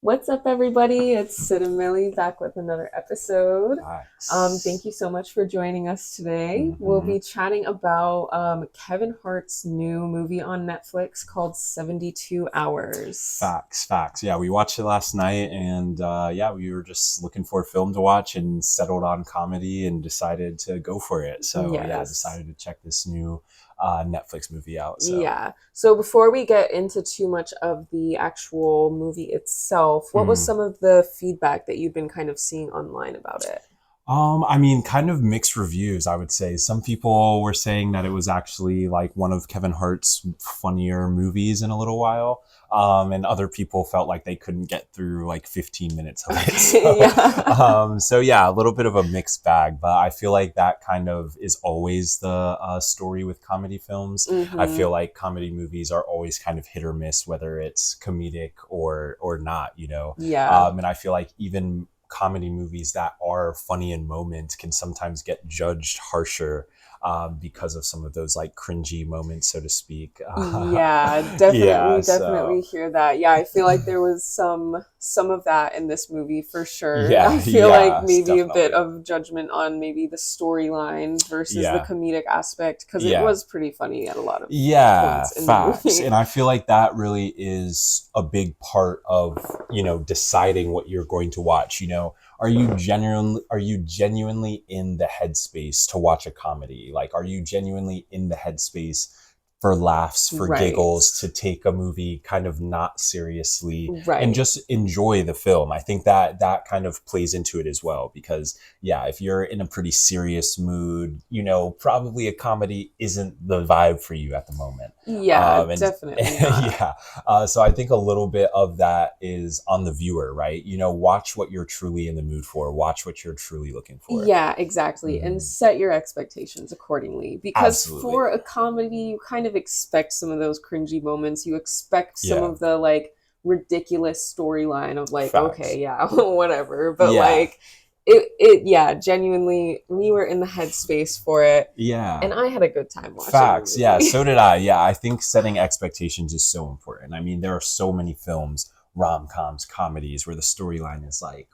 What's up, everybody? It's Sid and Millie back with another episode. Nice. Thank you so much for joining us today. We'll hmm be chatting about Kevin Hart's new movie on Netflix called 72 Hours. Facts. Yeah, we watched it last night, and yeah, we were just looking for a film to watch and settled on comedy and decided to go for it. So yeah, Yes. decided to check this new Netflix movie out. So Yeah. So before we get into too much of the actual movie itself, what was mm. some of the feedback that you've been kind of seeing online about it? I mean, kind of mixed reviews, I would say. Some people were saying that it was actually like one of Kevin Hart's funnier movies in a little while. And other people felt like they couldn't get through like 15 minutes of it. Yeah. So yeah, a little bit of a mixed bag, but I feel like that kind of is always the story with comedy films. I hmm feel like comedy movies are always kind of hit or miss, whether it's comedic or not, you know. Yeah. And I feel like even comedy movies that are funny in moments can sometimes get judged harsher because of some of those like cringy moments, so to speak. Yeah, Yeah, definitely so hear that. Yeah, I feel like there was some of that in this movie for sure. I yeah, feel like yes, maybe a bit definitely. of judgment on maybe the storyline versus the Yeah, comedic aspect because it yeah. was pretty funny at a lot of Yeah, points in the facts. movie. And I feel like that really is a big part of, deciding what you're going to watch. Are you genuinely in the headspace to watch a comedy? Like, are you genuinely in the headspace for laughs, for Right. giggles, to take a movie kind of not seriously and Right. just enjoy the film? I think that that kind of plays into it as well because yeah, if you're in a pretty serious mood, probably a comedy isn't the vibe for you at the moment. Yeah, And definitely not. yeah, so I think a little bit of that is on the viewer, right? Watch what you're truly in the mood for, watch what you're truly looking for. Yeah, exactly. And hmm set your expectations accordingly. Because Absolutely. for a comedy, you kind of expect some of those cringy moments. You expect some Yeah, of the like ridiculous storyline of like, okay, facts. yeah, whatever. But Yeah, like yeah, genuinely, we were in the headspace for it. yeah. And I had a good time watching the Facts. Yeah, movie. so did I. Yeah, I think setting expectations is so important. I mean, there are so many films, rom-coms, comedies where the storyline is like,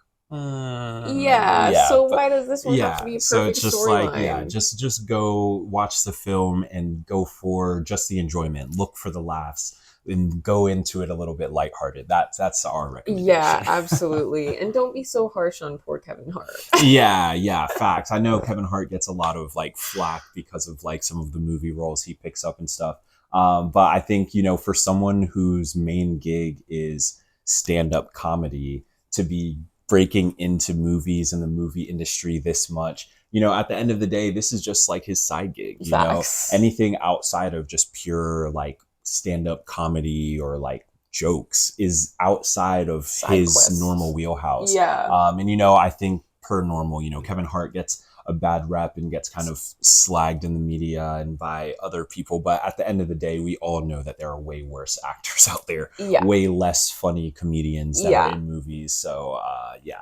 Yeah, yeah, so but why does this one have to yeah, be a so perfect it's just like, yeah, storyline? just go watch the film and go for just the enjoyment, look for the laughs and go into it a little bit lighthearted. That's our Yeah, recommendation. absolutely. And don't be so harsh on poor Kevin Hart. Yeah, facts. I know Kevin Hart gets a lot of like flack because of like some of the movie roles he picks up and stuff. But I think, for someone whose main gig is stand up comedy to be breaking into movies and the movie industry this much, at the end of the day, this is just like his side gig, Facts. anything outside of just pure like stand up comedy or like jokes is outside of Side his normal quests. wheelhouse. Yeah. And I think per normal, Kevin Hart gets a bad rep and gets kind of slagged in the media and by other people. But at the end of the day, we all know that there are way worse actors out there, Yeah. way less funny comedians that are Yeah. in movies. So yeah,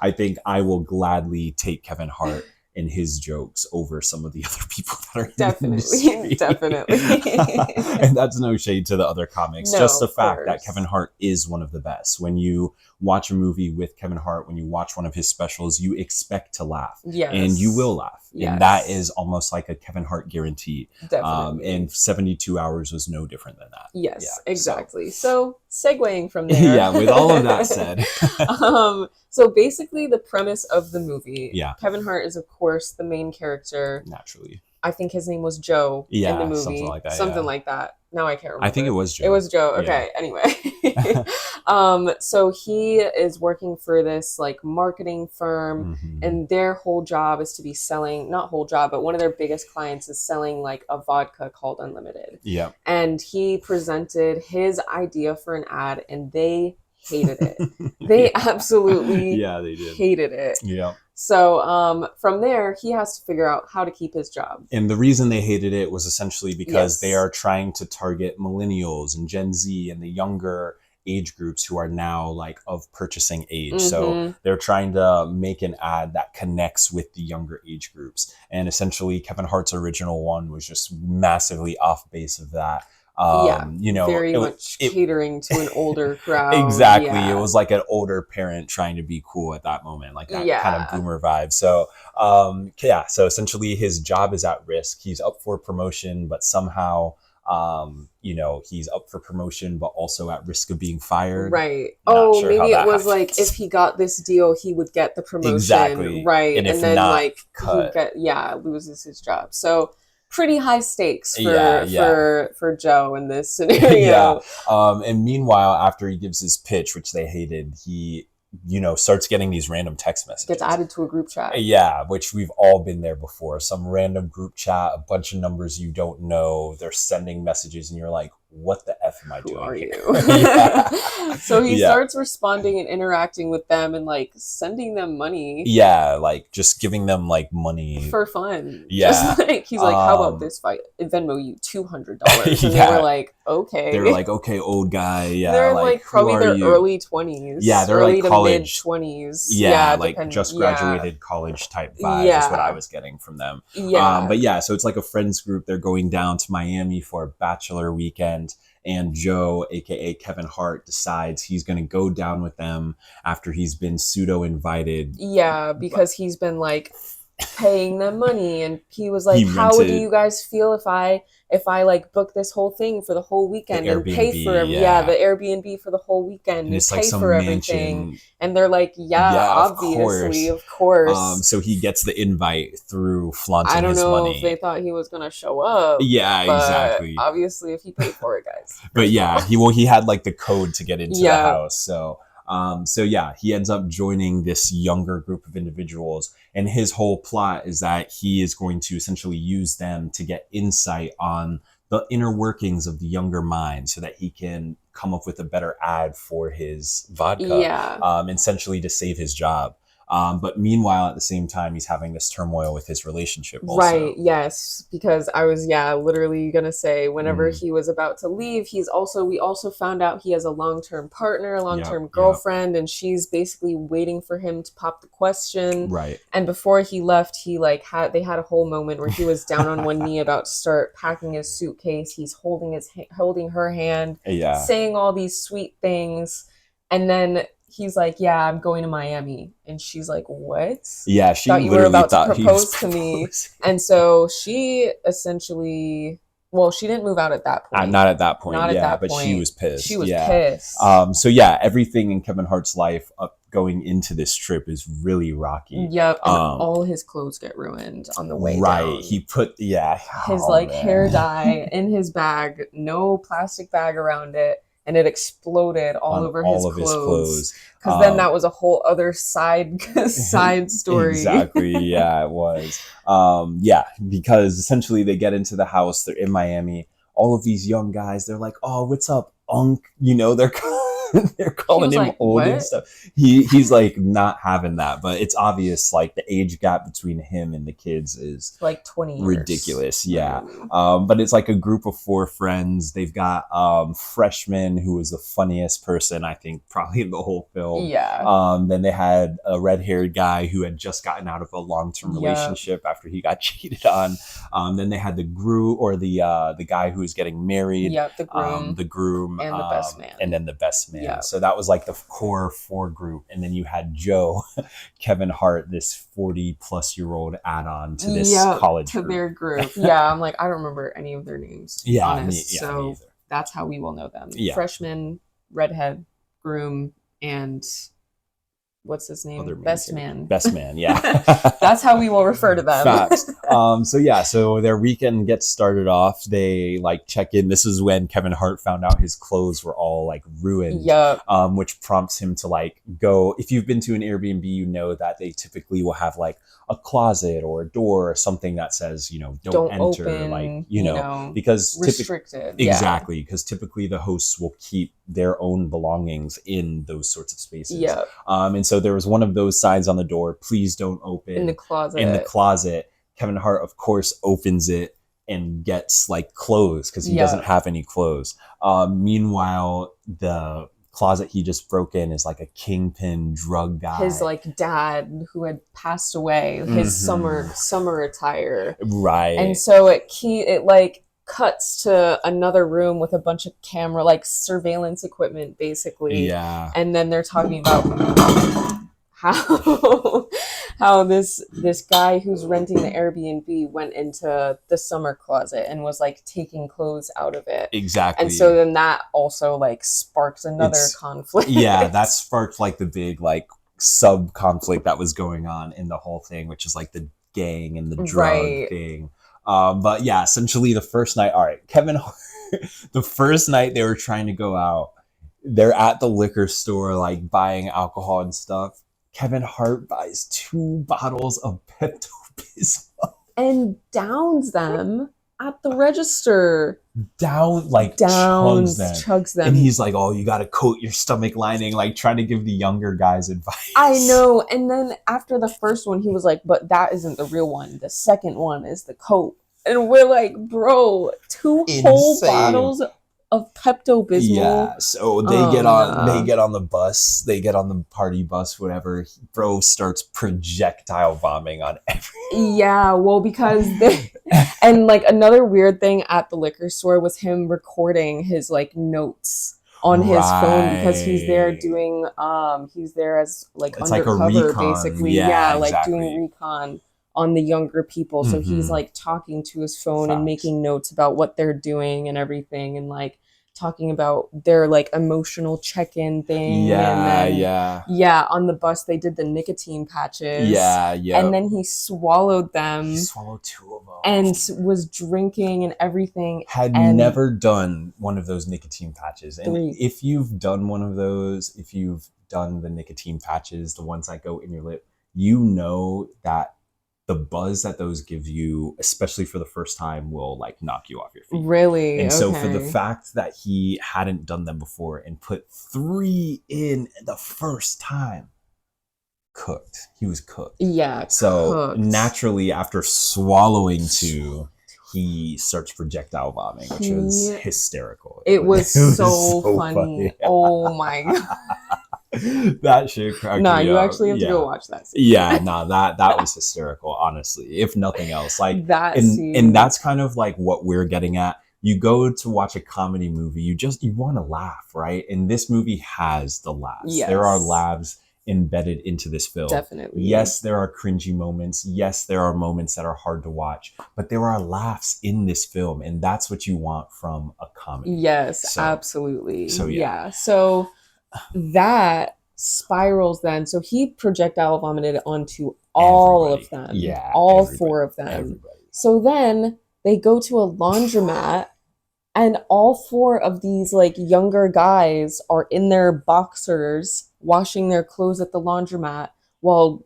I think I will gladly take Kevin Hart and his jokes over some of the other people that are in the Definitely. industry. Definitely. And that's no shade to the other comics. Just No, the of fact that Kevin course. Hart is one of the best. When you watch a movie with Kevin Hart, when you watch one of his specials, you expect to laugh and you will Yes. laugh. And that Yes. is almost like a Kevin Hart guarantee. Definitely. And 72 hours was no different than that. Yeah. Yes, So, exactly. So, segueing from there. yeah, with all of that said, So basically the premise of the movie, yeah, Kevin Hart is of course the main character. naturally. I think his name was Joe in the Yeah, something movie, like that. something Yeah. like that. Now I can't I think it remember. was It Joe. was Joe. Yeah. Okay. Anyway, so he is working for this like marketing firm, hmm and their whole job is to be selling, not whole job, but one of their biggest clients is selling like a vodka called Unlimited. Yeah. And he presented his idea for an ad, and they hated it. They Yeah. absolutely Yeah, they did. hated it. Yeah. So from there, he has to figure out how to keep his job. And the reason they hated it was essentially because they Yes. are trying to target millennials and Gen Z and the younger age groups who are now like of purchasing age. So Mm-hmm. they're trying to make an ad that connects with the younger age groups. And essentially Kevin Hart's original one was just massively off base of that. Yeah, You know, very much it catering to an older crowd. exactly. It Yeah. was like an older parent trying to be cool at that moment, like that kind of Yeah. boomer vibe. So, yeah. So essentially, his job is at risk. He's up for promotion, but somehow, you know, he's up for promotion, but also at risk of being fired. Right. Not Oh, sure how maybe it that was like if happens. he got this deal, he would get the promotion. Exactly. Right. And And if then not, like he would cut. get, yeah, loses his job. So pretty high stakes Yeah, for yeah. Joe in this Yeah. scenario. And meanwhile, after he gives his pitch, which they hated, he, you know, starts getting these random text Gets messages. added to a group chat. Yeah, which we've all been there before. Some random group chat, a bunch of numbers you don't know. They're sending messages, and you're like, "What the f am I Who doing are here?" you? Yeah, So he yeah, starts responding and interacting with them and like sending them money yeah. Like just giving them like money. for fun. Yeah, Just like he's like, "How about um, this fight? Venmo you $200." And they were yeah. like, They were "Okay." like, "Okay, old guy. Yeah, They're in like like who probably are their you?" early Yeah, 20s, they're like early to mid college. 20s. Yeah, Yeah, like depend. just Yeah, graduated college type vibe is what I yeah, was getting from them. yeah, But yeah, so it's like a friends group. They're going down to Miami for a bachelor weekend, and Joe, aka Kevin Hart, decides he's going to go down with them after he's been pseudo invited. yeah. But Because he's been like paying them money, and he was he like, "How do rented you guys feel if I like book this whole thing for the whole the weekend and pay for Airbnb. yeah, the Yeah, Airbnb for the whole weekend and and it's like pay for some everything?" mansion. And they're like, "Yeah, Yeah, of obviously, course. of course." So he gets the invite through I flaunting don't his know if they money. thought he was gonna show up, Yeah, but exactly. obviously, if he paid for it, guys, But first of all. yeah, he had like the code to get into the Yeah, house. So yeah, he ends up joining this younger group of individuals, and his whole plot is that he is going to essentially use them to get insight on the inner workings of the younger mind, so that he can come up with a better ad for his vodka, yeah. essentially to save his job. But meanwhile, at the same time, he's having this turmoil with his relationship Right, also. yes, because I was, yeah, literally gonna say whenever Mm, he was about to leave, we also found out he has a long-term partner, a yep, long-term yep, girlfriend, and she's basically waiting for him to pop the question. right. And before he left, they had a whole moment where he was down on one knee about to start packing his suitcase. He's holding her hand, Yeah. saying all these sweet things, and then he's like, "Yeah, I'm going to Miami." And she's like, "What? Yeah, she Thought you were literally about to thought he was propose to me." proposing. And so she essentially, well, she didn't move out at that point. Not at that point, Not at yeah, that but she point. was She pissed, was yeah. pissed. So yeah, everything in Kevin Hart's life up going into this trip is really rocky. Yep, and Um, all his clothes get ruined on the way right, down. he put yeah, His oh like hair man, dye in his bag, no plastic bag around it, and it exploded all on over his all of his clothes. clothes. Because then that was a whole other side story. Exactly, yeah, it was. Yeah, because essentially they get into the house, they're in Miami. All of these young guys, they're like, "Oh, what's up, Unc?" You know, they're they're He calling was him like, old and "What?" stuff. He's like not having that, but it's obvious like the age gap between him and the kids is Like 20 years. ridiculous. Yeah. Literally. But it's like a group of four friends. They've got freshman who is the funniest person I think probably in the whole film. Yeah. Then they had a red-haired guy who had just gotten out of a long-term Yep. relationship after he got cheated on. Then they had the the guy who was getting married. Yep, the The groom, and the best man. and then the best man. Yep. So that was like the core four group, and then you had Joe, Kevin Hart, this 40-plus-year-old add-on to this college to group. their group. Yeah, I'm like, I don't remember any of their names. Yeah, honest. me So either. that's how we will know them. Yeah. Freshman, redhead, groom, and what's his name? Other main Best character. man. Best man, yeah. That's how we will refer to them. Facts. So yeah, so their weekend gets started off. They like check in. This is when Kevin Hart found out his clothes were all like ruined. Yep. Which prompts him to like go. If you've been to an Airbnb, you know that they typically will have like a closet or a door or something that says, you know, don't enter, open, like, you know, because restricted. exactly, because typically the hosts will keep their own belongings in those sorts of spaces. Yep. And so there was one of those signs on the door, please don't open. In the closet. In the closet. Kevin Hart, of course, opens it and gets like clothes because he doesn't have any clothes. Meanwhile, the closet he just broke in is like a kingpin drug guy. His like dad who had passed away, his summer attire. Right. And so it like cuts to another room with a bunch of camera, like surveillance equipment, basically. Yeah. And then they're talking about how how this guy who's renting the Airbnb went into the summer closet and was like taking clothes out of it. And so Exactly. then that also like sparks another It's conflict. yeah, that sparked like the big like sub conflict that was going on in the whole thing, which is like the gang and the drug Right. thing. But yeah, essentially the first night, all right, Kevin Hart, the first night they were trying to go out, they're at the liquor store like buying alcohol and stuff. Kevin Hart buys 2 bottles of Pepto Bismol. And downs them at the register. Down like chugs Downs, them. chugs them. And he's like, oh, you gotta coat your stomach lining, like trying to give the younger guys advice. I know. And then after the first one, he was like, but that isn't the real one. The second one is the coat. And we're like, bro, 2 whole Insane. bottles of Pepto Bismol. Yeah, so they get on the bus, they get on the party bus, whatever. Bro starts projectile bombing on everyone. Yeah, well, because they, and like another weird thing at the liquor store was him recording his like notes on his phone because he's there doing he's there as like It's like a undercover recon. basically. Yeah, Like exactly. doing recon on the younger people. So he's like talking to his phone and Facts. making notes about what they're doing and everything, and like talking about their like emotional check-in thing. Yeah, and then, yeah. yeah, on the bus they did the nicotine patches. Yeah, yeah. And then he swallowed them. He swallowed 2 of them. And was drinking and everything. Had and never done one of those nicotine patches. And 3. if you've done one of those, if you've done the nicotine patches, the ones that go in your lip, you know that the buzz that those give you, especially for the first time, will like knock you off your feet. Really? And okay. so for the fact that he hadn't done them before and put 3 in the first time, cooked. He was cooked. Yeah. So cooked. naturally, after swallowing 2, he starts projectile bombing, which was hysterical. It was so funny. Oh my god. That shit cracked me up. You actually have to go watch that scene. Yeah, no, that was hysterical, honestly. If nothing else. Like that and that's kind of like what we're getting at. You go to watch a comedy movie, you want to laugh, right? And this movie has the laughs. Yes. There are laughs embedded into this film. Definitely. Yes, there are cringy moments. Yes, there are moments that are hard to watch, but there are laughs in this film, and that's what you want from a comedy. Yes, absolutely. So yeah. So that spirals then. So he projectile vomited onto all of them. Yeah. All 4 of them. Everybody. So then they go to a laundromat, and all 4 of these like younger guys are in their boxers washing their clothes at the laundromat, while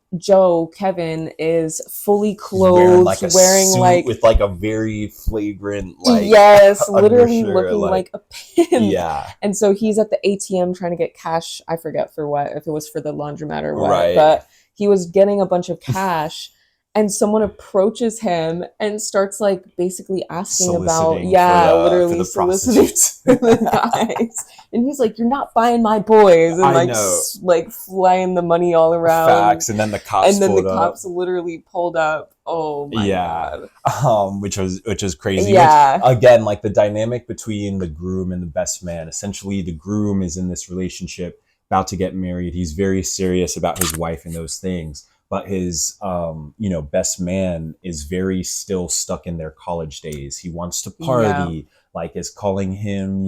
Kevin is fully clothed, wearing suit like with like a very flagrant like yes, literally undershirt, looking like a pimp. Yeah. And so he's at the ATM trying to get cash. I forget for what, if it was for the laundromat or what, Right. but he was getting a bunch of cash. And someone approaches him and starts like basically asking about, literally soliciting the guys. And he's like, "You're not buying my boys," and like flying the money all around. Facts. And then the cops literally pulled up. Oh my god. Which was crazy. Yeah. Which, again, like the dynamic between the groom and the best man. Essentially, the groom is in this relationship, about to get married. He's very serious about his wife and those things. But his, best man is very still stuck in their college days. He wants to party, like is calling him,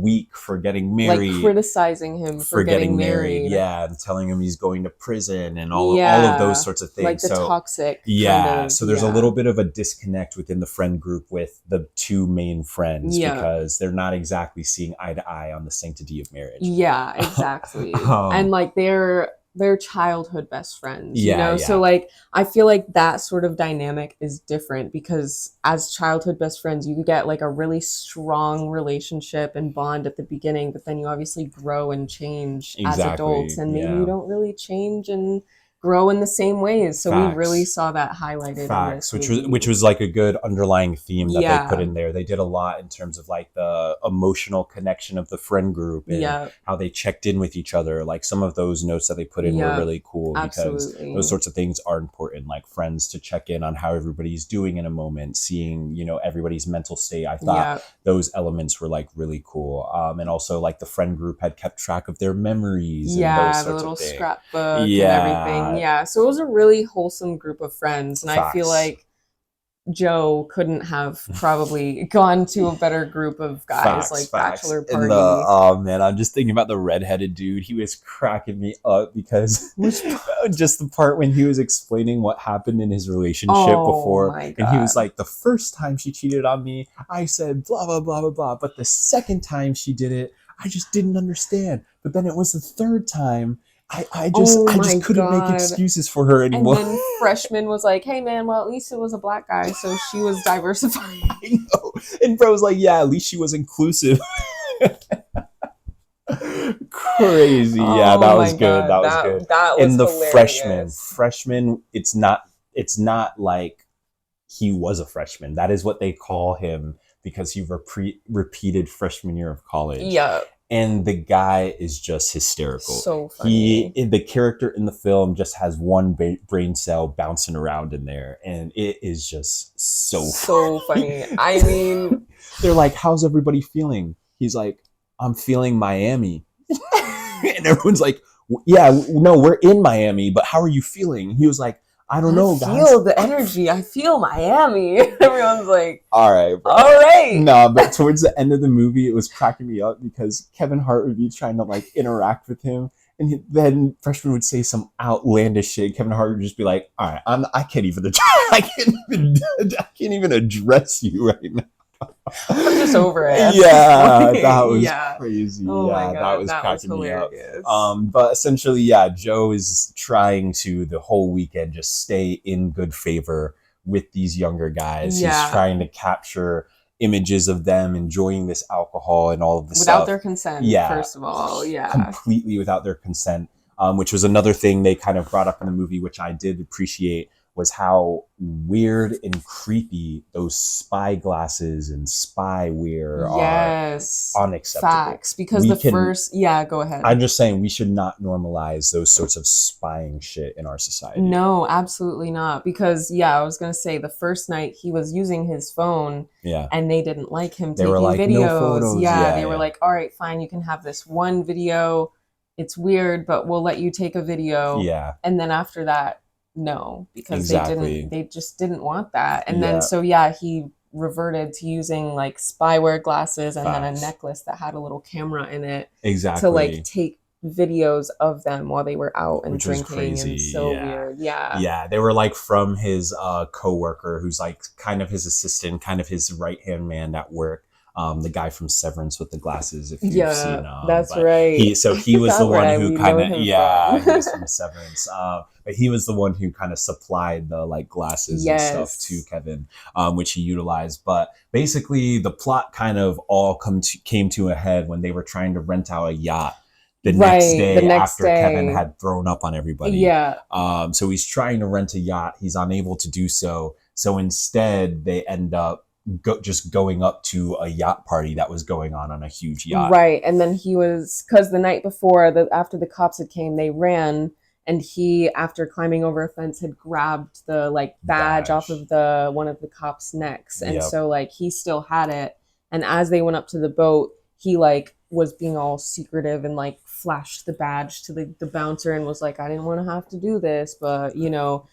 weak for getting married. Like criticizing him for getting married. Yeah, and telling him he's going to prison and all of those sorts of things. Like the toxic. Yeah, so there's a little bit of a disconnect within the friend group with the 2 main friends because they're not exactly seeing eye to eye on the sanctity of marriage. Yeah, exactly. And like they're childhood best friends, So like I feel like that sort of dynamic is different because as childhood best friends you get like a really strong relationship and bond at the beginning, but then you obviously grow and change as adults, and maybe you don't really change and grow in the same ways. So Facts. we really saw that highlighted Facts, in this movie. which was like a good underlying theme that Yeah. they put in there. They did a lot in terms of like the emotional connection of the friend group and how they checked in with each other. Like some of those notes that they put in were really cool because those sorts of things are important. Like friends to check in on how everybody's doing in a moment, seeing, you know, everybody's mental state. I thought those elements were like really cool. And also like the friend group had kept track of their memories. And those sorts the little of things. scrapbook and everything. Yeah, so it was a really wholesome group of friends, and I feel like Joe couldn't have probably gone to a better group of guys, like bachelor party. Oh man, I'm just thinking about the redheaded dude. He was cracking me up because just the part when he was explaining what happened in his relationship before, and he was like, the first time she cheated on me, I said blah blah blah blah blah, but the second time she did it, I just didn't understand. But then it was the third time. I just couldn't make excuses for her anymore. And then Freshman was like, hey man, well at least it was a black guy, so she was diversified. I know. And bro was like, yeah, at least she was inclusive. Crazy. Yeah, that was good. That was good. That was and the hilarious. freshman, it's not like he was a freshman. That is what they call him because he repeated freshman year of college. Yeah. And the guy is just hysterical. So funny. The character in the film just has one brain cell bouncing around in there. And it is just so funny. I mean... They're like, how's everybody feeling? He's like, I'm feeling Miami. And everyone's like, yeah, no, we're in Miami, but how are you feeling? He was like, I don't know, guys. I feel the energy. I feel Miami. Everyone's like, all right, bro. All right. No, but towards the end of the movie, it was cracking me up because Kevin Hart would be trying to like interact with him. And then Freshman would say some outlandish shit. Kevin Hart would just be like, all right, I can't even address you right now. I'm just over it. Yeah, that was crazy. Oh my God, that was cracking me up. But essentially, Joe is trying to the whole weekend just stay in good favor with these younger guys. He's trying to capture images of them enjoying this alcohol and all of this without stuff. Their consent. First of all, completely without their consent. Which was another thing they kind of brought up in the movie, which I did appreciate, was how weird and creepy those spy glasses and spyware are. Unacceptable. Facts. Because go ahead. I'm just saying we should not normalize those sorts of spying shit in our society. No, absolutely not. Because I was going to say the first night he was using his phone and they didn't like him taking videos. No photos. They were like, all right, fine, you can have this one video. It's weird, but we'll let you take a video. Yeah. And then after that, no, because they just didn't want that. And then he reverted to using like spyware glasses and then a necklace that had a little camera in it to like take videos of them while they were out and drinking. And weird. They were like from his coworker who's like kind of his assistant, kind of his right hand man at work. The guy from Severance with the glasses, if you've seen that's right. He was the one who kind of he was from Severance. But he was the one who kind of supplied the like glasses and stuff to Kevin, which he utilized. But basically the plot kind of all came to a head when they were trying to rent out a yacht the next day after Kevin had thrown up on everybody. So he's trying to rent a yacht. He's unable to do so. So instead they end up just going up to a yacht party that was going on a huge yacht. Right. And then because the night before, after the cops had came, they ran, and he, after climbing over a fence, had grabbed the like badge off of one of the cops' necks. And so like he still had it. And as they went up to the boat, he like was being all secretive and like flashed the badge to the bouncer and was like, I didn't want to have to do this, but me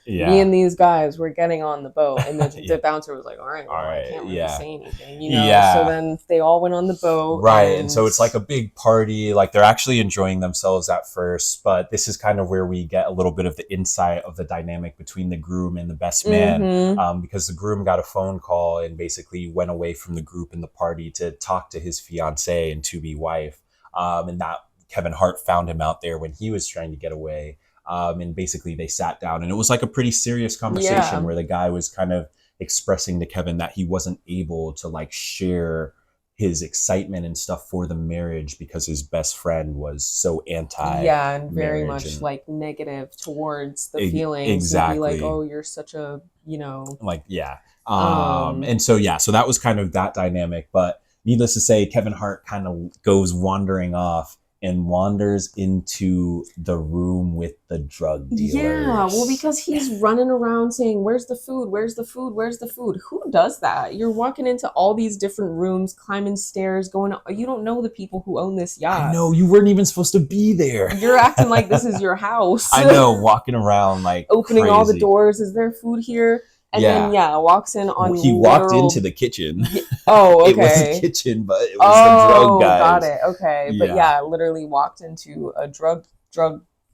and these guys were getting on the boat. And the bouncer was like, all right, I can't really say anything, So then they all went on the boat. Right. And so it's like a big party. Like they're actually enjoying themselves at first, but this is kind of where we get a little bit of the insight of the dynamic between the groom and the best man. Because the groom got a phone call and basically went away from the group and the party to talk to his fiance and to-be wife. And that Kevin Hart found him out there when he was trying to get away. And basically they sat down, and it was like a pretty serious conversation where the guy was kind of expressing to Kevin that he wasn't able to like share his excitement and stuff for the marriage because his best friend was so anti. Yeah, and very much like negative towards the feelings. Exactly. And be like, oh, you're such a, you know. Like, yeah. And so, yeah, so that was kind of that dynamic. But needless to say, Kevin Hart kind of goes wandering off and wanders into the room with the drug dealers. Yeah, well, because he's running around saying, where's the food? Where's the food? Where's the food? Who does that? You're walking into all these different rooms, climbing stairs, you don't know the people who own this yacht. I know, you weren't even supposed to be there. You're acting like this is your house. I know, walking around like opening crazy. all the doors. Is there food here? And then walks in on. He walked into the kitchen. Oh, okay. It was the kitchen, but it was the drug guys. Got it. Okay, but literally walked into a drug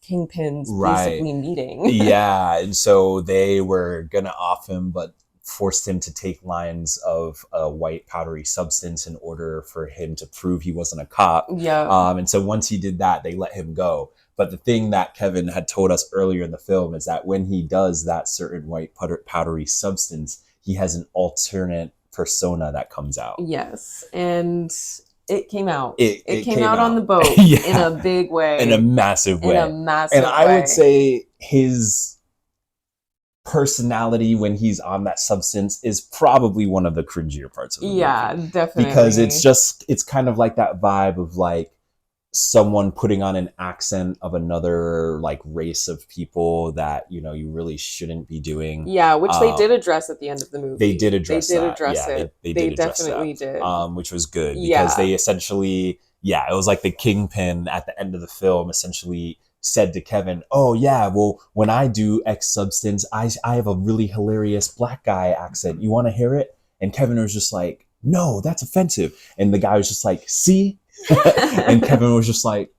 kingpins basically meeting. Yeah, and so they were gonna off him, but forced him to take lines of a white powdery substance in order for him to prove he wasn't a cop. Yeah. And so once he did that, they let him go. But the thing that Kevin had told us earlier in the film is that when he does that certain white powdery substance, he has an alternate persona that comes out. Yes, and it came out. It came out on the boat in a big way. In a massive way. And I would say his personality when he's on that substance is probably one of the cringier parts of the movie. Yeah, definitely. Because it's kind of like that vibe of like someone putting on an accent of another like race of people that, you know, you really shouldn't be doing. Yeah, which they did address at the end of the movie. They did address it. They definitely did. Which was good because they essentially, it was like the kingpin at the end of the film essentially said to Kevin, oh yeah, well, when I do X substance, I have a really hilarious black guy accent. You want to hear it? And Kevin was just like, no, that's offensive. And the guy was just like, see? And Kevin was just like,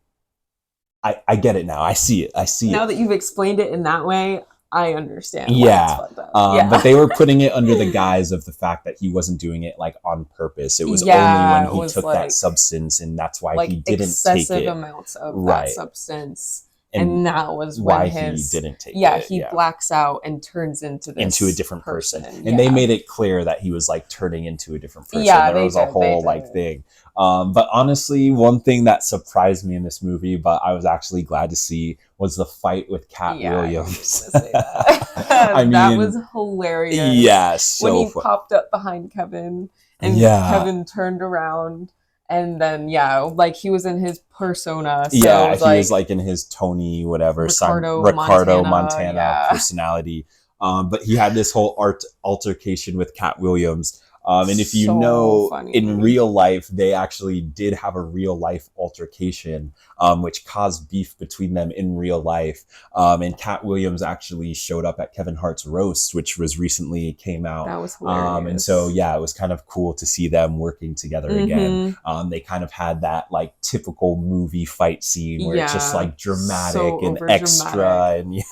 I get it now. I see it. Now that you've explained it in that way, I understand. But they were putting it under the guise of the fact that he wasn't doing it like on purpose. It was only when he took that substance, and that's why he didn't take it. Excessive amounts of that substance. And that was when he didn't take it. Yeah, he blacks out and turns into a different person. And they made it clear that he was like turning into a different person. There was a whole like thing. But honestly, one thing that surprised me in this movie, but I was actually glad to see, was the fight with Cat Williams. I mean, that was hilarious. Yeah, so when he popped up behind Kevin and Kevin turned around. And then, like he was in his persona. So he was like in his Tony, whatever, Ricardo Montana personality. But he had this whole altercation with Cat Williams. And if you know, in real life, they actually did have a real life altercation, which caused beef between them in real life. And Cat Williams actually showed up at Kevin Hart's roast, which was recently came out. That was hilarious. And so, it was kind of cool to see them working together again. They kind of had that like typical movie fight scene where it's just like dramatic and extra. And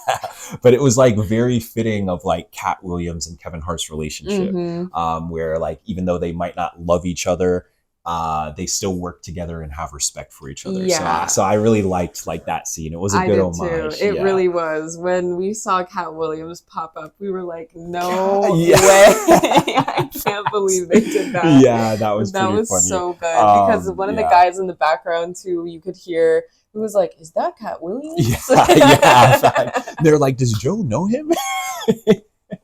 but it was like very fitting of like Cat Williams and Kevin Hart's relationship, where like even though they might not love each other, they still work together and have respect for each other. So I really liked like that scene. It was a good homage. It really was. When we saw Cat Williams pop up, we were like, no way. I can't believe they did that. Yeah, that was funny. So good because one of the guys in the background too, you could hear, it was like, is that Cat Williams? They're like, does Joe know him?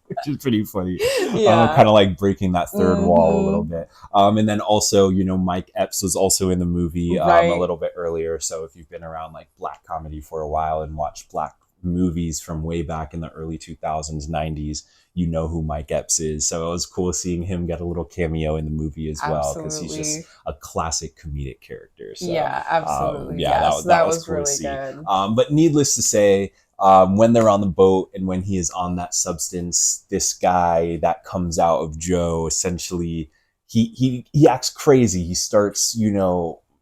Which is pretty funny. Kind of like breaking that third wall a little bit. And then also, Mike Epps was also in the movie a little bit earlier. So if you've been around like black comedy for a while and watched black movies from way back in the early 2000s, 90s, you know who Mike Epps is. So it was cool seeing him get a little cameo in the movie as well, because he's just a classic comedic character. So, absolutely. That was cool really good. But needless to say, when they're on the boat and when he is on that substance, this guy that comes out of Joe, essentially, he acts crazy. He starts,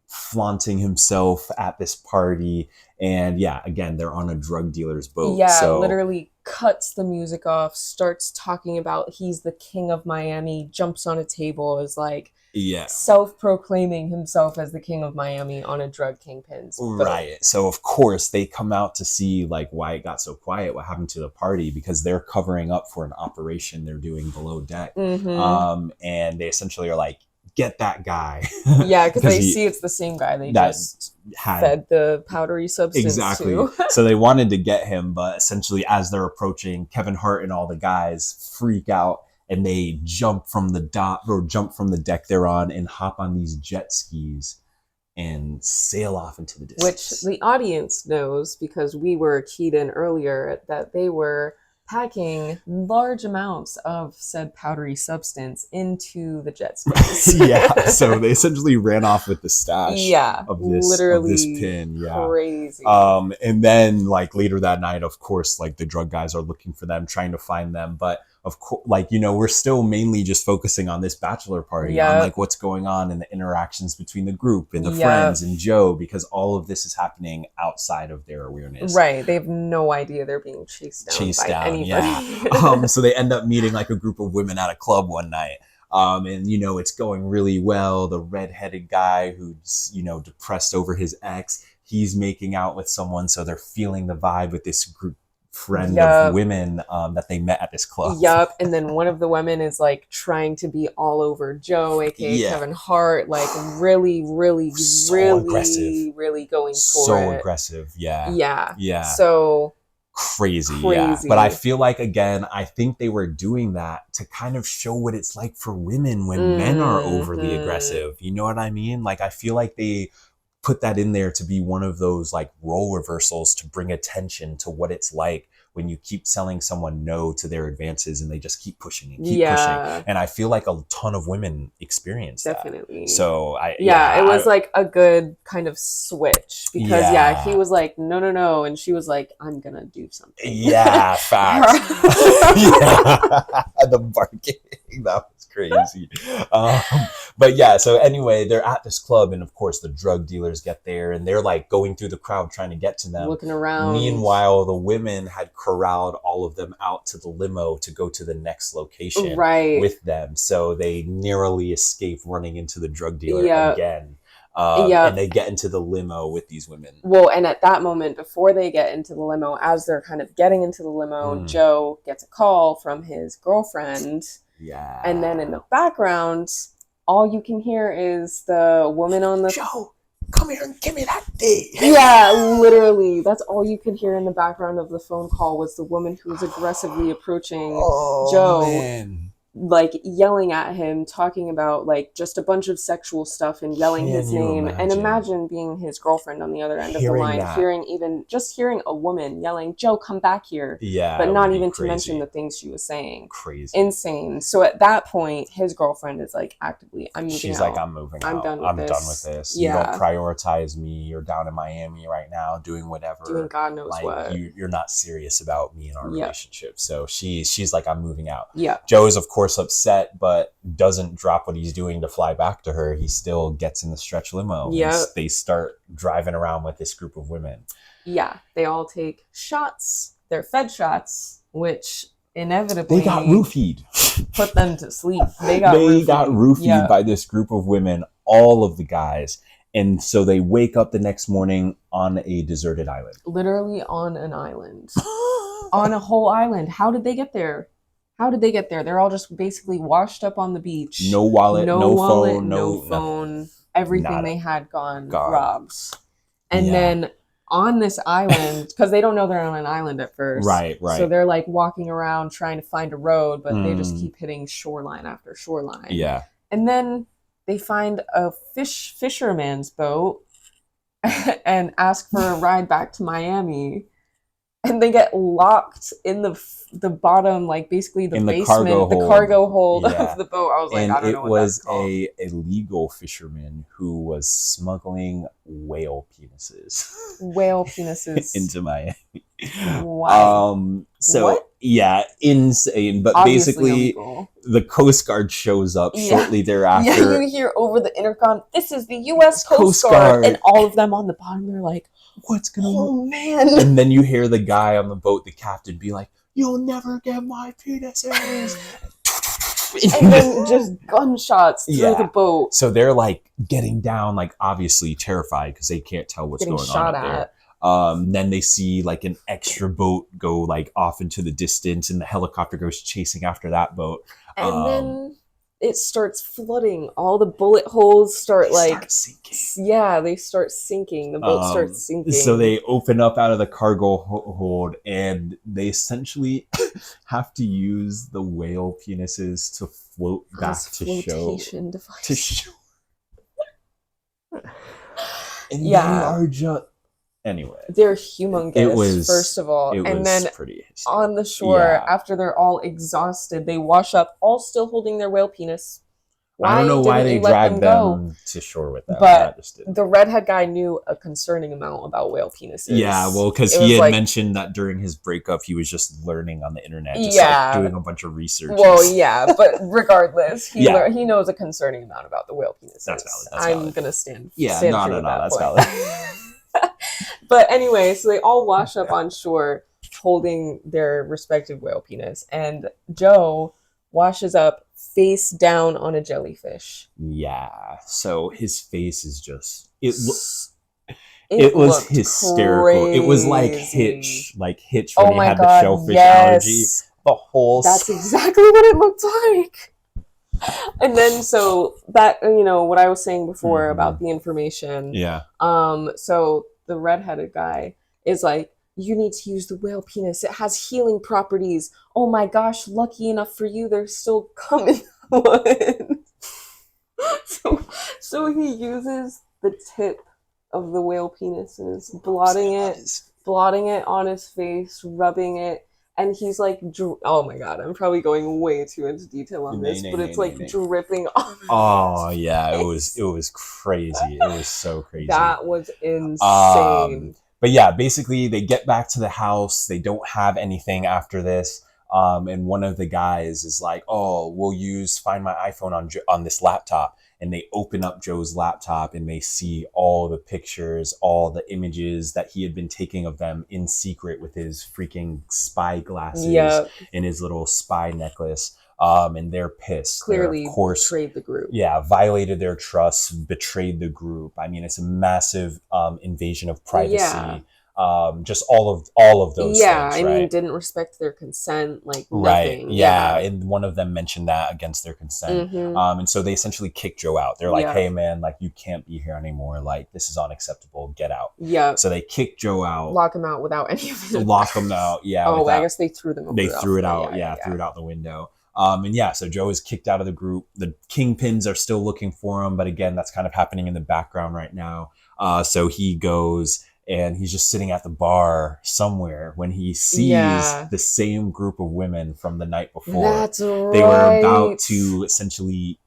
flaunting himself at this party. And again, they're on a drug dealer's boat. So literally cuts the music off, starts talking about he's the king of Miami, jumps on a table, is like self-proclaiming himself as the king of Miami on a drug kingpin's boat. Right. So of course they come out to see like why it got so quiet, what happened to the party, because they're covering up for an operation they're doing below deck. And they essentially are like, get that guy. Yeah, because they see it's the same guy they just fed the powdery substance to. So they wanted to get him, but essentially as they're approaching, Kevin Hart and all the guys freak out and they jump from the deck they're on and hop on these jet skis and sail off into the distance. Which the audience knows because we were keyed in earlier that they were packing large amounts of said powdery substance into the jet skis. Yeah, so they essentially ran off with the stash of this pin. Yeah, crazy. And then like later that night, of course, like the drug guys are looking for them, trying to find them, but of course, like, you know, we're still mainly just focusing on this bachelor party, on like what's going on and the interactions between the group and the friends and Joe, because all of this is happening outside of their awareness. Right. They have no idea they're being chased down anybody. Yeah. So they end up meeting like a group of women at a club one night. And, you know, it's going really well. The redheaded guy who's, you know, depressed over his ex, he's making out with someone. So they're feeling the vibe with this group friend of women that they met at this club. Yep. And then one of the women is like trying to be all over Joe, aka Kevin Hart, like really aggressive. really going for so it. Aggressive. Yeah. So crazy. Yeah. But I feel like, again, I think they were doing that to kind of show what it's like for women when men are overly aggressive. You know what I mean? Like, I feel like they put that in there to be one of those like role reversals to bring attention to what it's like when you keep telling someone no to their advances and they just keep pushing and keep pushing. And I feel like a ton of women experience that. So it was like a good kind of switch because he was like, no. And she was like, I'm going to do something. Yeah, facts. The bargaining, that was crazy. But yeah, so anyway, they're at this club and of course the drug dealers get there and they're like going through the crowd trying to get to them. Looking around. Meanwhile, the women had corralled all of them out to the limo to go to the next location with them. So they narrowly escape running into the drug dealer again. And they get into the limo with these women. Well, and at that moment, before they get into the limo, as they're kind of getting into the limo, Joe gets a call from his girlfriend. Yeah. And then in the background, all you can hear is the woman on the... Joe, come here and give me that D. Yeah, literally. That's all you could hear in the background of the phone call was the woman who was aggressively approaching Joe. Man. Like yelling at him, talking about like just a bunch of sexual stuff and yelling his name. And imagine being his girlfriend on the other end of the line, hearing a woman yelling, Joe, come back here. Yeah. But not even to mention the things she was saying. Crazy. Insane. So at that point, his girlfriend is like actively, I'm moving She's out. like, I'm moving out. I'm done with this. You don't prioritize me. You're down in Miami right now doing whatever. Doing God knows like, what. You're not serious about me and our relationship. So she's like, I'm moving out. Yeah. Joe is, of course, upset, but doesn't drop what he's doing to fly back to her. He still gets in the stretch limo. Yeah. They start driving around with this group of women. Yeah. They all take shots. They're fed shots, which inevitably they got roofied. Put them to sleep. They got roofied by this group of women, all of the guys. And so they wake up the next morning on a deserted island. Literally on an island. On a whole island. How did they get there? They're all just basically washed up on the beach. No wallet, no phone, no phone. Everything they had gone robbed. And then on this island, because they don't know they're on an island at first. Right. So they're like walking around trying to find a road, but they just keep hitting shoreline after shoreline. Yeah. And then they find a fisherman's boat and ask for a ride back to Miami. And they get locked in the bottom, like basically the basement, the cargo hold of the boat. I was like, I don't know what that's called. And it was a illegal fisherman who was smuggling whale penises. Into Miami. Wow. So what? Yeah, insane. But obviously basically, illegal. The Coast Guard shows up shortly thereafter. Yeah, you hear over the intercom, "This is the U.S. Coast Guard," and all of them on the bottom, they're like, "What's going on?" Oh man! And then you hear the guy on the boat, the captain, be like, "You'll never get my penises." And then just gunshots through the boat. So they're like getting down, like obviously terrified because they can't tell what's going on up there. Then they see like an extra boat go like off into the distance, and the helicopter goes chasing after that boat. And then it starts flooding. All the bullet holes start sinking. Yeah, they start sinking. The boat starts sinking. So they open up out of the cargo hold, and they essentially have to use the whale penises to float back to shore. And they are just anyway. They're humongous, first of all, and then on the shore, after they're all exhausted, they wash up, all still holding their whale penis. I don't know why they dragged them to shore with them. But the redhead guy knew a concerning amount about whale penises. Yeah, well, because he had mentioned that during his breakup, he was just learning on the internet, just like doing a bunch of research. Well, yeah, but regardless, he knows a concerning amount about the whale penises. That's valid. I'm gonna stand. Yeah, no, that's valid. But anyway, so they all wash up on shore holding their respective whale penis, and Joe washes up face down on a jellyfish. Yeah, so his face is just it was hysterical. Crazy. It was like Hitch when he had the shellfish allergy. The whole that's exactly what it looked like. And then so that what I was saying before about the information. Yeah. So the redheaded guy is like, you need to use the whale penis. It has healing properties. Oh my gosh, lucky enough for you, there's still coming one. So he uses the tip of the whale penis and is blotting it on his face, rubbing it. And he's like, oh my god, I'm probably going way too into detail on this, but it's dripping off. Oh yeah, it was crazy. It was so crazy. That was insane. But yeah, basically they get back to the house. They don't have anything after this. And one of the guys is like, oh, we'll Find My iPhone on this laptop. And they open up Joe's laptop and they see all the pictures, all the images that he had been taking of them in secret with his freaking spy glasses and his little spy necklace. And they're pissed. Clearly, of course, betrayed the group. Yeah, violated their trust, betrayed the group. I mean, it's a massive invasion of privacy. Yeah. Just all of those things, I mean, didn't respect their consent, like nothing. Right, yeah. And one of them mentioned that against their consent. And so they essentially kick Joe out. They're like, hey man, like you can't be here anymore. Like this is unacceptable. Get out. Yeah. So they kick Joe out. Lock him out without any of it. Lock him out, yeah. Oh, I guess they threw them over. They threw it out, threw it out the window. So Joe is kicked out of the group. The kingpins are still looking for him, but again, that's kind of happening in the background right now. So he goes and he's just sitting at the bar somewhere when he sees the same group of women from the night before. That's right. They were about to essentially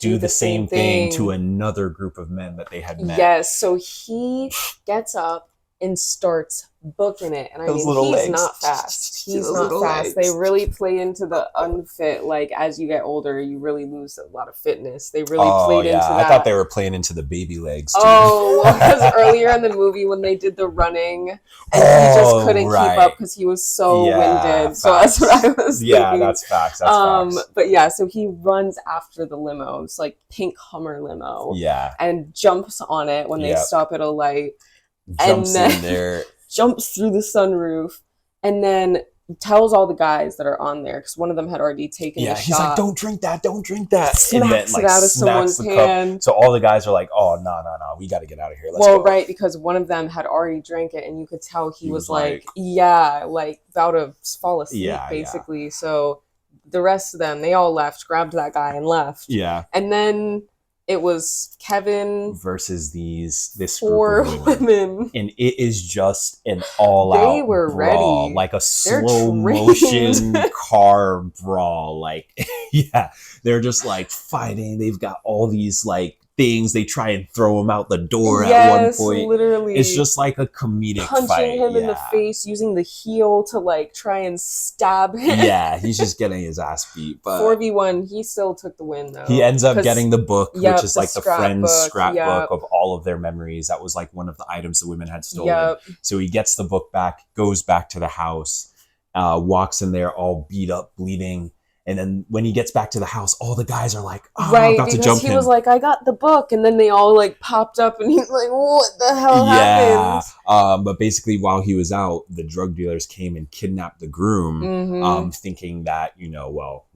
do the same thing to another group of men that they had met. Yes, so he gets up and starts booking it. And I mean, he's not fast. He's not fast. They really play into the unfit. Like, as you get older, you really lose a lot of fitness. They really played into that. I thought they were playing into the baby legs, too. Oh, because earlier in the movie when they did the running, and he just couldn't keep up because he was so winded. Facts. So that's what I was thinking. Yeah, that's facts. Facts. But yeah, so he runs after the limo. It's like pink Hummer limo. Yeah. And jumps on it when they stop at a light. Jumps in there. Jumps through the sunroof, and then tells all the guys that are on there, because one of them had already taken a shot. He's like, don't drink that. Smacks it out of someone's hand. So all the guys are like, oh, no, we got to get out of here. Let's go. Right, because one of them had already drank it, and you could tell he was like about to fall asleep, basically. Yeah. So the rest of them, they all left, grabbed that guy and left. Yeah. And then it was Kevin versus this four group of women. And it is just an all-out brawl, ready. Like a slow motion car brawl. Like, they're just like fighting. They've got all these like things. They try and throw him out the door at one point. Literally. It's just like a comedic punching fight. Him in the face, using the heel to like try and stab him. Yeah, he's just getting his ass beat. But 4v1, he still took the win though. He ends up getting the book, which is like the friend's scrapbook of all of their memories. That was like one of the items the women had stolen. So he gets the book back, goes back to the house, walks in there all beat up, bleeding. And then when he gets back to the house, all the guys are like, about to jump him. He was like, I got the book. And then they all like popped up and he's like, what the hell happened? But basically while he was out, the drug dealers came and kidnapped the groom, thinking that,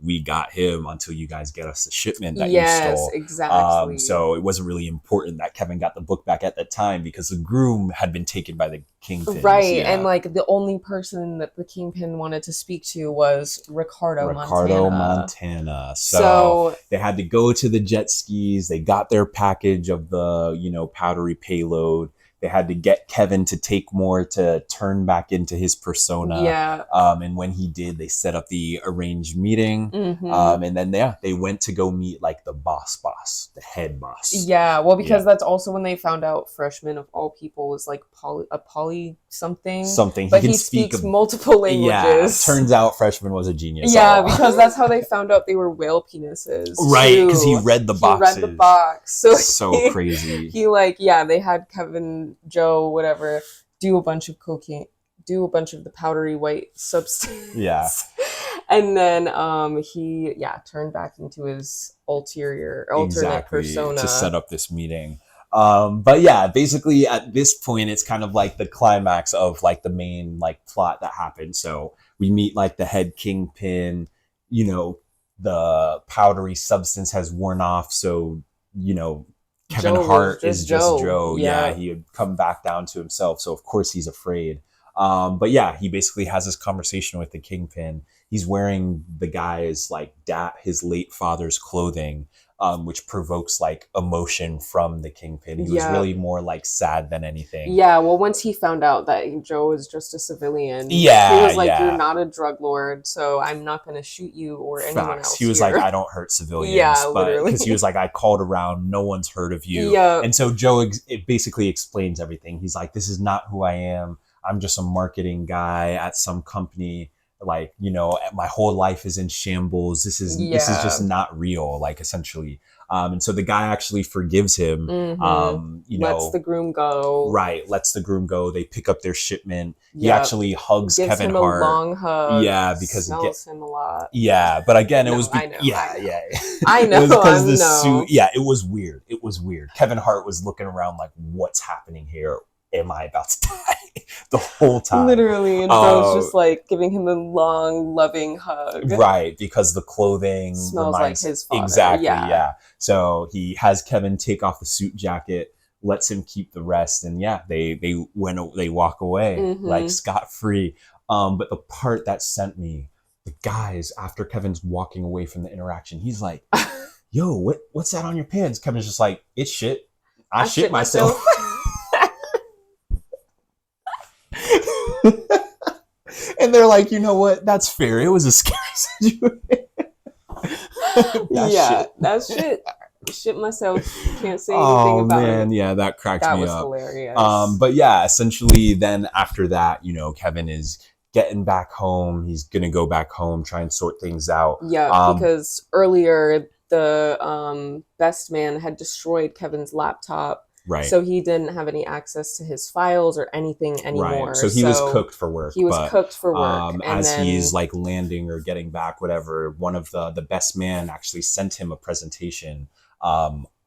we got him until you guys get us the shipment that you stole. Yes, exactly. So it wasn't really important that Kevin got the book back at that time because the groom had been taken by the Kingpin. Right. Yeah. And like the only person that the Kingpin wanted to speak to was Ricardo Montana. So they had to go to the jet skis. They got their package of the, powdery payload. They had to get Kevin to take more to turn back into his persona. Yeah. And when he did, they set up the arranged meeting. And then they went to go meet like the boss, the head boss. Yeah. Well, because that's also when they found out Freshman of all people was like poly something. But he speaks multiple languages. Yeah. Turns out Freshman was a genius. Yeah, because that's how they found out they were whale penises. Right. Because he read the boxes. He read the box. So crazy. They had Kevin, Joe, whatever, do a bunch of cocaine, do a bunch of the powdery white substance. Yeah. And then he turned back into his alternate persona to set up this meeting. But yeah, basically at this point it's kind of like the climax of like the main like plot that happened. So we meet like the head Kingpin, the powdery substance has worn off, so Kevin Hart is just Joe. Yeah, he had come back down to himself. So of course he's afraid. But yeah, he basically has this conversation with the Kingpin. He's wearing the guy's like his late father's clothing, which provokes like emotion from the Kingpin. He was really more like sad than anything. Yeah, well, once he found out that Joe is just a civilian, he was like, you're not a drug lord, so I'm not going to shoot you or anyone else. He was like, I don't hurt civilians. Yeah, literally. Because he was like, I called around, no one's heard of you. Yeah. And so Joe it basically explains everything. He's like, this is not who I am. I'm just a marketing guy at some company. Like, my whole life is in shambles. This is just not real, like essentially. And so the guy actually forgives him. Lets the groom go. Right. Lets the groom go. They pick up their shipment. He actually hugs Gives Kevin him Hart. A long hug. Yeah, because smells him a lot. Yeah, but again, it was. I know. I know. It was because the suit. Yeah, it was weird. Kevin Hart was looking around like, what's happening here? Am I about to die? The whole time. Literally. And Joe's just like giving him a long, loving hug. Right, because the clothing smells like his father. Exactly, yeah. So he has Kevin take off the suit jacket, lets him keep the rest, and they walk away like scot-free. But the part that sent me, the guys, after Kevin's walking away from the interaction, he's like, yo, what's that on your pants? Kevin's just like, it's shit. I shit myself. And they're like, you know what? That's fair. It was a scary situation. That's shit. Shit myself. Can't say anything about it. Oh man, yeah, that cracked me up. That was hilarious. But yeah, essentially, then after that, Kevin is getting back home. He's gonna go back home, try and sort things out. Yeah, because earlier the best man had destroyed Kevin's laptop. Right. So he didn't have any access to his files or anything anymore. Right. So he was cooked for work. And as he's like landing or getting back, whatever, one of the best man actually sent him a presentation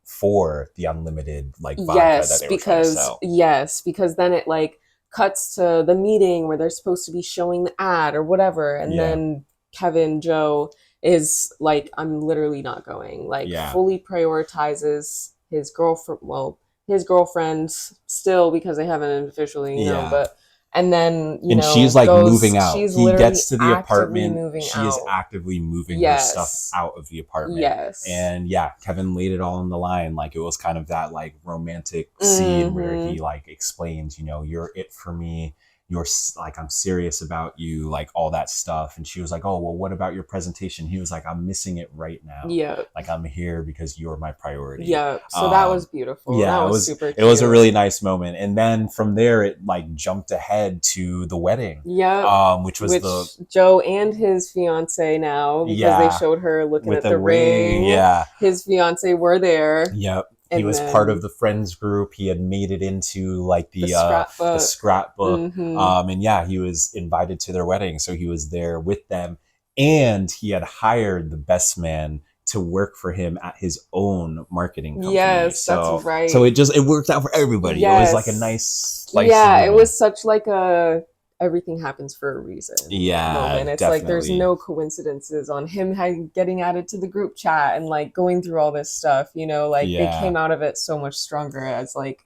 for the unlimited like vodka that they were trying to sell. Yes, because then it like cuts to the meeting where they're supposed to be showing the ad or whatever, and then Joe is like, I'm literally not going. Like fully prioritizes his girlfriend. Well, his girlfriend still, because they haven't officially, but and then she's like moving out. He gets to the apartment. She is actively moving her stuff out of the apartment. Yes. And Kevin laid it all on the line. Like it was kind of that like romantic scene where he like explains, you're it for me. You're like, I'm serious about you, like all that stuff. And she was like, oh, well, what about your presentation? He was like, I'm missing it right now. Yeah. Like I'm here because you're my priority. Yeah. So that was beautiful. Yeah. That was super cute. It was a really nice moment. And then from there, it like jumped ahead to the wedding. Yeah. Which was Joe and his fiance now, because they showed her looking at the ring. Yeah. His fiance were there. Yep. He was part of the friends group. He had made it into like the scrapbook. Mm-hmm. And he was invited to their wedding. So he was there with them and he had hired the best man to work for him at his own marketing company. Yes, that's right. So it worked out for everybody. Yes. It was like a nice slice. Yeah, it was such like a everything happens for a reason. Yeah, moment. It's definitely. like there's no coincidences on him getting added to the group chat and like going through all this stuff. You know, like they came out of it so much stronger as like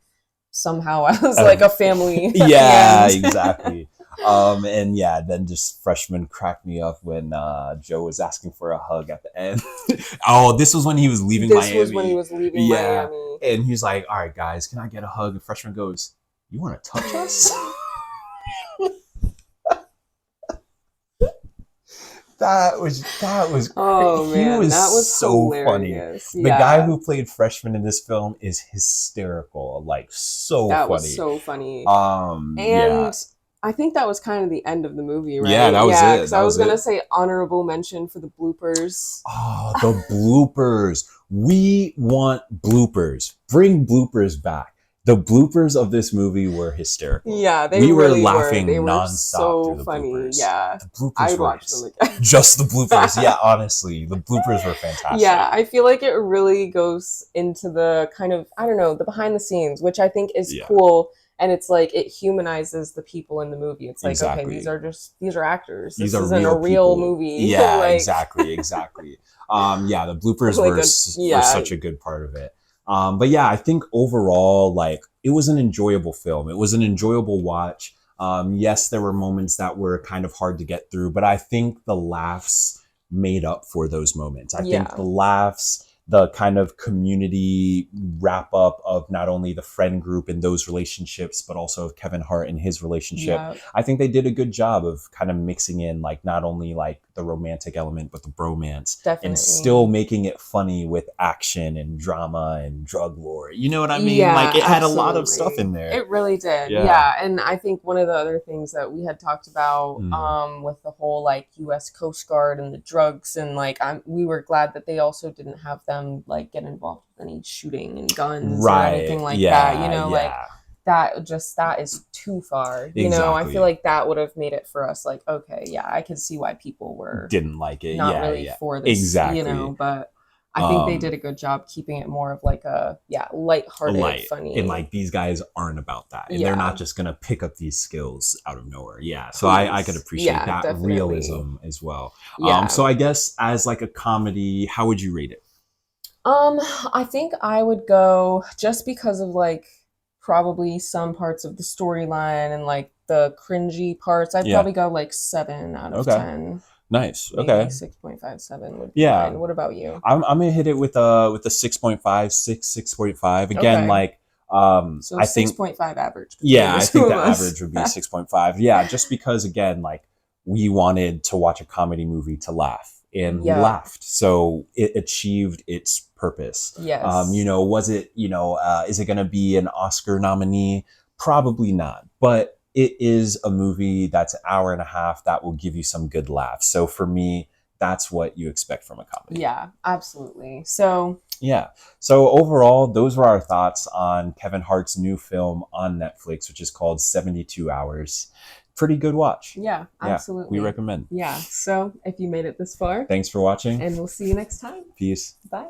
somehow as like a family. Yeah, exactly. And yeah, then just Freshman cracked me up when Joe was asking for a hug at the end. Oh, this was when he was leaving Miami. This was when he was leaving Miami. And he's like, all right, guys, can I get a hug? And Freshman goes, you want to touch us? That was oh man, that was so hilarious. Funny. The guy who played Freshman in this film is hysterical, like so that funny. Was so funny. And I think that was kind of the end of the movie, right? Yeah, that was it. Because I was gonna say honorable mention for the bloopers. Oh, the bloopers! We want bloopers. Bring bloopers back. The bloopers of this movie were hysterical. Yeah, we were really laughing They were nonstop so through the funny. bloopers. Yeah, the bloopers I'd watch them again. Just the bloopers. Yeah, honestly, the bloopers were fantastic. Yeah, I feel like it really goes into the kind of, I don't know, the behind the scenes, which I think is cool. And it's like it humanizes the people in the movie. It's like, okay, these are actors. This isn't a real movie. Yeah, like, exactly. Yeah, the bloopers were such a good part of it. But yeah, I think overall, like, it was an enjoyable film. It was an enjoyable watch. Yes, there were moments that were kind of hard to get through, but I think the laughs made up for those moments. I think the laughs, the kind of community wrap up of not only the friend group and those relationships, but also of Kevin Hart and his relationship. Yeah. I think they did a good job of kind of mixing in like not only like the romantic element, but the bromance. Definitely. And still making it funny with action and drama and drug lore. You know what I mean? Yeah, like it had a lot of stuff in there. It really did. Yeah. And I think one of the other things that we had talked about with the whole like US Coast Guard and the drugs and like we were glad that they also didn't have them like get involved with any shooting and guns or anything like that, you know, like that is too far, you know. I feel like that would have made it for us like, okay, yeah, I can see why people didn't like it, not really for this, you know, but I think they did a good job keeping it more of like a lighthearted, funny, and like these guys aren't about that, and they're not just gonna pick up these skills out of nowhere. So I could appreciate that definitely. Realism as well. So I guess as like a comedy, how would you rate it? I think I would go, just because of like probably some parts of the storyline and like the cringy parts, I'd probably go like 7 out of 10. Nice. Maybe okay. 6.57 would be fine. What about you? I'm gonna hit it with a 6.5, 6.5. Again, like so I think 6.5 average. Yeah, I think the average would be 6.5. Yeah, just because again, like we wanted to watch a comedy movie to laugh. And we laughed, so it achieved its purpose. Yes. You know, was it? You know, is it going to be an Oscar nominee? Probably not. But it is a movie that's an hour and a half that will give you some good laughs. So for me, that's what you expect from a comedy. Yeah, absolutely. So yeah. So overall, those were our thoughts on Kevin Hart's new film on Netflix, which is called 72 Hours. Pretty good watch. Yeah, absolutely. We recommend. Yeah. So if you made it this far, thanks for watching. And we'll see you next time. Peace. Bye.